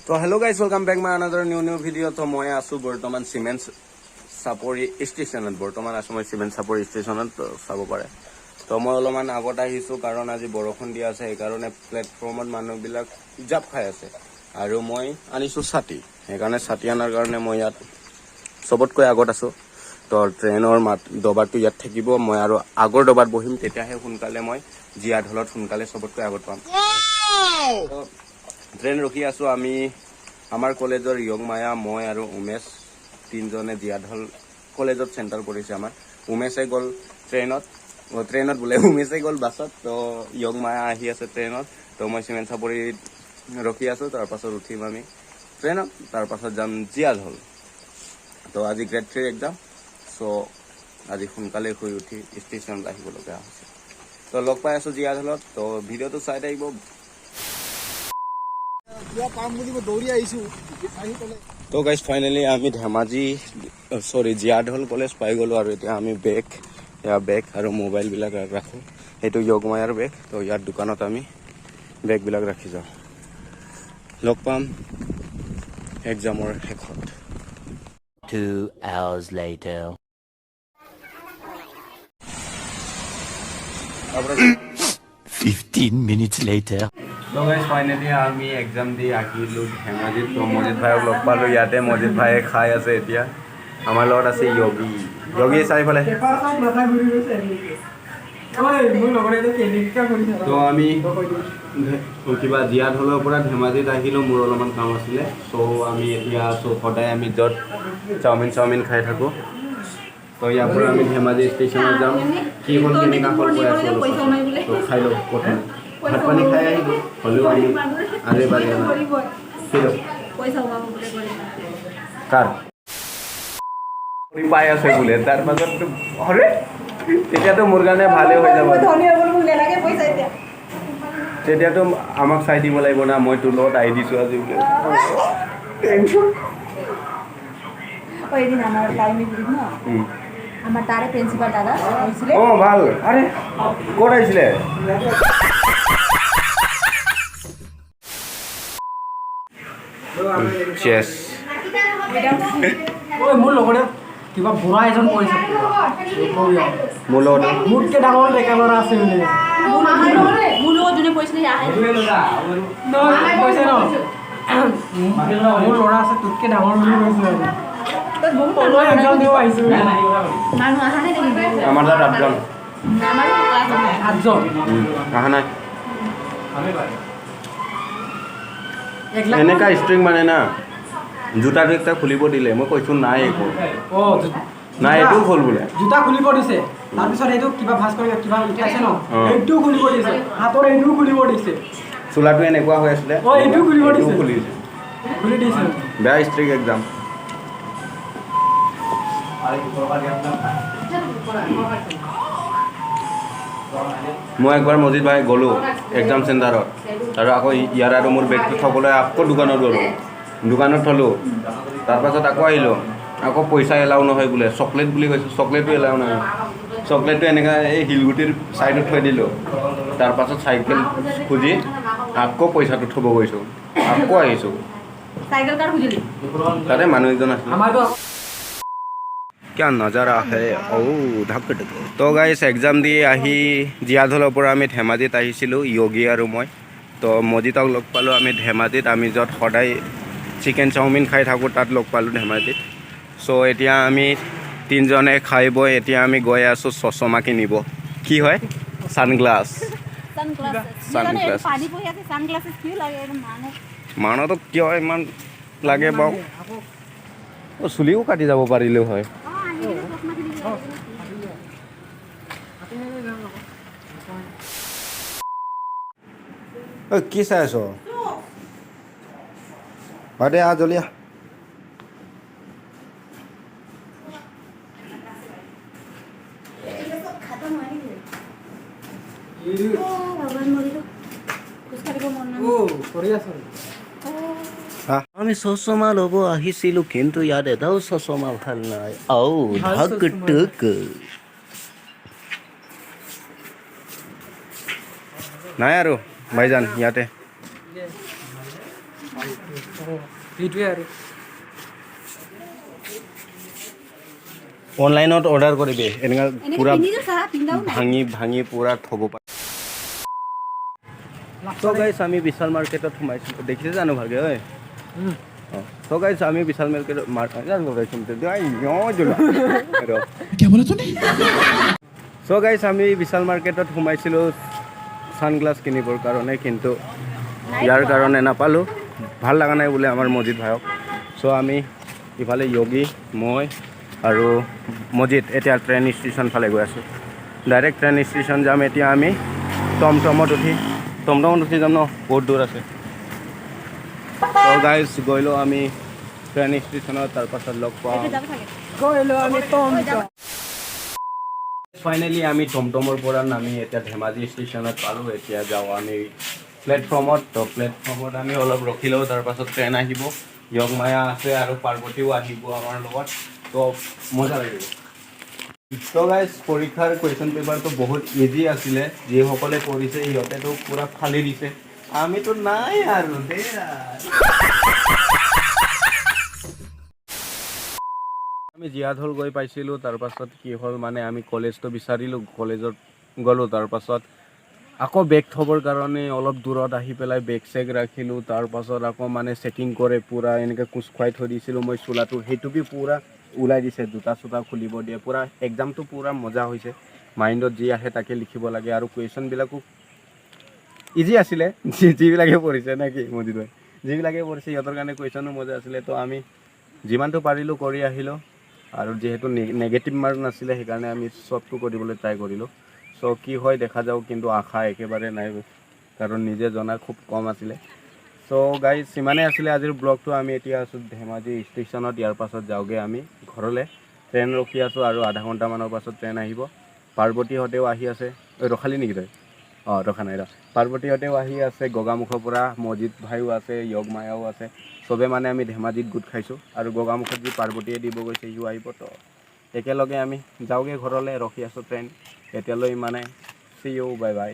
So hello guys, welcome back my another new video. So মই আছো বৰ্তমান cement সাপৰি ষ্টেচনত বৰ্তমান আছো মই সিমেন্ট সাপৰি ষ্টেচনত চাব পাৰে তো মই অলপমান আগত আহিছো কাৰণ আজি বৰষুণ দি আছে এই কাৰণে প্লেটফৰ্মত মানুহবিলাক জাপ খাই আছে আৰু মই আনিছো ছাতি সেইকাৰণে ছাতি আনাৰ কাৰণে মই ইয়াত সবতকৈ আগত আছো তো ট্ৰেইনৰ দবাৰটো ইয়াত থাকিব মই আৰু আগৰ দবাত বহিম তেতিয়াহে সোনকালে মই জিয়া ঢলত সোনকালে সবতকৈ আগত পাম ট্ৰেইন ৰখি আছো আমি আমাৰ কলেজৰ ইয়ং মায়া মই আৰু উমেশ তিনজনে জিয়াঢল কলেজত চেণ্টাৰ কৰিছে আমাৰ উমেশে গ'ল ট্ৰেইনত বোলে উমেশে গ'ল বাছত তো ইয়ং মায়া আহি আছে ট্ৰেইনত তো মই সিমেন্ট সাপৰিত ৰখি আছো তাৰ পাছত উঠিম আমি ট্ৰেইনত তাৰ পাছত যাম জিয়াঢল তো আজি গ্ৰেড 3 এক্সাম সো আজি সোনকালে শুই উঠি ষ্টেচনত আহিব লগা হৈছে তো লগ পাই আছো জিয়াঢলত তো ভিডিঅ'টো চাই থাকিব তো গাইজ ফাইনেলি আমি ধেমাজি জিয়াঢল কলেজ পাই গ'লো আৰু এতিয়া আমি বেগ আৰু মোবাইলবিলাক ৰাখোঁ এইটো য়োগমায়াৰ বেগ তো ইয়াৰ দোকানত আমি বেগবিলাক ৰাখি যাওঁ লগ পাম এক্সামৰ শেষত 2 hours later 15 minutes later তো গাইজ ফাইনেলি আমি এক্সাম দি আহিলোঁ ধেমাজিত তো মজিদ ভাইক লগ পালোঁ ইয়াতে মজিদ ভাইয়ে খাই আছে এতিয়া আমাৰ লগত আছে য়োগী চাৰিফালে তো আমি কিবা জিয়াঢলৰ পৰা ধেমাজিত আহিলোঁ মোৰ অলপমান কাম আছিলে চ' আমি এতিয়া সদায় আমি য'ত চাওমিন খাই থাকোঁ তো ইয়াৰ পৰা আমি ধেমাজি ষ্টেচনত যাম কি হ'ল কেনেকুৱা হ'ল কৈ আছোঁ তো খাই লওঁ প্ৰথমে ভাত পানী খাই আহিলোঁ হ'লেও আমি আৰে বাৰে কাৰ পাই আছে বোলে তাৰ মাজত হৰে তেতিয়াতো মোৰ কাৰণে ভালে হৈ যাব তেতিয়াতো আমাক চাই দিব লাগিব না মই তোৰ লগত আহি দিছোঁ আজি বোলে আমাৰ তাৰে প্ৰিন্সিপাল দাদা হইছিল ও ভাল আৰে কোড আইছিলে চেস ওই মোৰ লগতে কিবা বুঢ়া এজন কৈছে মোৰ লগত মোতকে ডাঙৰ ডেকা ল'ৰা আছে বোলে মোৰ লগত যোনে কৈছিলে আহে কৈছে ন মোৰ ল'ৰা আছে তোতকে ডাঙৰ বুলি কৈছিলে তই এক্সাম দিব আহিছো মানুহ আহা নাই দেখি আমাৰ তাত আঠজন আমাৰ ক্লাছ আঠজন অহা নাই একলা এনেকা ষ্ট্ৰিং মানে না জোতাটো একটা খুলিব দিলে মই কৈছোঁ নাই একো নাই এইটোও খোল বোলে জোতা খুলিব দিছে তাৰপিছত এইটো কিবা ভাজ কৰি কিবা উঠাইছে ন এইটো খুলিব দিছে হাতৰ এইটো খুলিব দিছে চোলাটো এনেকুৱা হৈ আছিলে এইটো খুলিব দিছে খুলি দিছে বেয়া ষ্ট্ৰিং এক্সাম মই একবাৰ মজিদ ভাই গ'লোঁ এক্সাম চেণ্টাৰত আৰু আকৌ ইয়াৰ আৰু মোৰ বেগটো থ'বলৈ আকৌ দোকানত গ'লোঁ দোকানত থ'লোঁ তাৰপাছত আকৌ আহিলোঁ আকৌ পইচা এলাও নহয় বোলে চকলেট বুলি কৈছোঁ চকলেটো এলাও নহয় চকলেটটো এনেকৈ এই শিলগুটিৰ ছাইডত থৈ দিলোঁ তাৰপাছত চাইকেল খুজি আকৌ পইচাটো থ'ব গৈছোঁ আকৌ আহিছোঁ সাইকেল কাৰ খুজিলি তাতে মানুহ এজন আছিলে আমাৰতো क्या नजारा है ओ ढक তো গাইছ এক্সাম দি আহি জিয়াঢলৰ পৰা আমি ধেমাজিত আহিছিলোঁ য়োগী আৰু মই তো মজিদক লগ পালোঁ আমি ধেমাজিত আমি য'ত সদায় চিকেন চাওমিন খাই থাকোঁ তাত লগ পালোঁ ধেমাজিত চ' এতিয়া আমি তিনিজনে খাই বৈ এতিয়া আমি গৈ আছোঁ চশমা কিনিব কি হয় ছানগ্লাছ সানগ্লাসেস পানি পৰি আছে সানগ্লাসেস কি লাগে মানুহটো কিয় ইমান লাগে বাৰু চুলিও কাটি যাব পাৰিলেও হয় কি চাই আছ হয় দে জলদি আমি চশমা ল'ব আহিছিলোঁ কিন্তু ইয়াত এটাও চশমা ভাল নাই নাই আৰু ভাইজান ইয়াতে সেইটোৱে আৰু অনলাইনত অৰ্ডাৰ কৰিবি এনেকা এনেকে পুৰা পিন্ধিছো চা পিন্ধাও নাই ভাঙি ভাঙি পুৰা থ'ব পাৰি চ' গাইছ আমি বিশাল মাৰ্কেটত সোমাইছিলোঁ দেখিছে জানো ভালকে ঐ অঁ চ' গাইছ আমি বিশাল মাৰ্কেটত চ' গাইছ আমি বিশাল মাৰ্কেটত সোমাইছিলোঁ ছানগ্লাছ কিনিবৰ কাৰণে কিন্তু ইয়াৰ কাৰণে নাপালোঁ ভাল লগা নাই বোলে আমাৰ মজিদ ভাইক চ' আমি ইফালে য়োগী মই আৰু মজিদ এতিয়া ট্ৰেইন ষ্টেচন ফালে গৈ আছোঁ ডাইৰেক্ট ট্ৰেইন ষ্টেচন যাম এতিয়া আমি টমটমত উঠি যাম ন বহুত দূৰ আছে চ' গাইজ গৈলোঁ আমি ট্ৰেইন ষ্টেচনত তাৰপাছত লগ পাম যাব থাকে গৈলো আমি ফাইনেলি আমি টমটমৰ পৰা নামি এতিয়া ধেমাজি ষ্টেচনত পালোঁ এতিয়া যাওঁ আমি প্লেটফৰ্মত তো প্লেটফৰ্মত আমি অলপ ৰখি লওঁ তাৰপাছত ট্ৰেইন আহিব য়গমায়া আছে আৰু পাৰ্বতীও আহিব আমাৰ লগত তো মজা লাগিব তো গাইজ পৰীক্ষাৰ কুৱেশ্যন পেপাৰটো বহুত ইজি আছিলে যিসকলে পঢ়িছে সিহঁতেতো পূৰা ফালি দিছে আমিতো নাই আৰু দেই আমি জীয়াঢল গৈ পাইছিলোঁ তাৰপাছত কি হ'ল মানে আমি কলেজটো বিচাৰিলোঁ কলেজত গ'লোঁ তাৰপাছত আকৌ বেগ থ'বৰ কাৰণে অলপ দূৰত আহি পেলাই বেগ চেগ ৰাখিলোঁ তাৰপাছত আকৌ মানে চেকিং কৰে পূৰা এনেকৈ কোচ খুৱাই থৈ দিছিলোঁ মই চোলাটো সেইটোকে পূৰা ওলাই দিছে জোতা চোতা খুলিব দিয়ে পূৰা এক্সামটো পূৰা মজা হৈছে মাইণ্ডত যি আহে তাকে লিখিব লাগে আৰু কুৱেশ্যনবিলাকো ইজি আছিলে যিবিলাকে পঢ়িছে নে কি মজিদ ভাই যিবিলাকে পঢ়িছে সিহঁতৰ কাৰণে কুৱেশ্যনো মজা আছিলে তো আমি যিমানটো পাৰিলোঁ কৰি আহিলোঁ আৰু যিহেতু নেগেটিভ মাৰ্ক নাছিলে সেইকাৰণে আমি চবটো কৰিবলৈ ট্ৰাই কৰিলোঁ চ' কি হয় দেখা যাওক কিন্তু আশা একেবাৰে নাই কাৰণ নিজে জনা খুব কম আছিলে চ' গাইজ সিমানেই আছিলে আজিৰ ব্লগটো আমি এতিয়া আছোঁ ধেমাজি ষ্টেচনত ইয়াৰ পাছত যাওঁগৈ আমি ঘৰলৈ ট্ৰেইন ৰখি আছোঁ আৰু আধা ঘণ্টামানৰ পাছত ট্ৰেইন আহিব পাৰ্বতীহঁতেও আহি আছে ৰখালি নেকি তই অঁ ৰখা নাই ৰ পাৰ্বতীহঁতেও আহি আছে গগামুখৰ পৰা মজিদ ভাইও আছে য়গমায়াও আছে চবে মানে আমি ধেমাজিত গোট খাইছোঁ আৰু গগামুখত যি পাৰ্বতীয়ে দিব গৈছে সিও আহিব তো একেলগে আমি যাওঁগৈ ঘৰলৈ ৰখি আছোঁ ট্ৰেইন এতিয়ালৈ মানে চি ইউ বাই বাই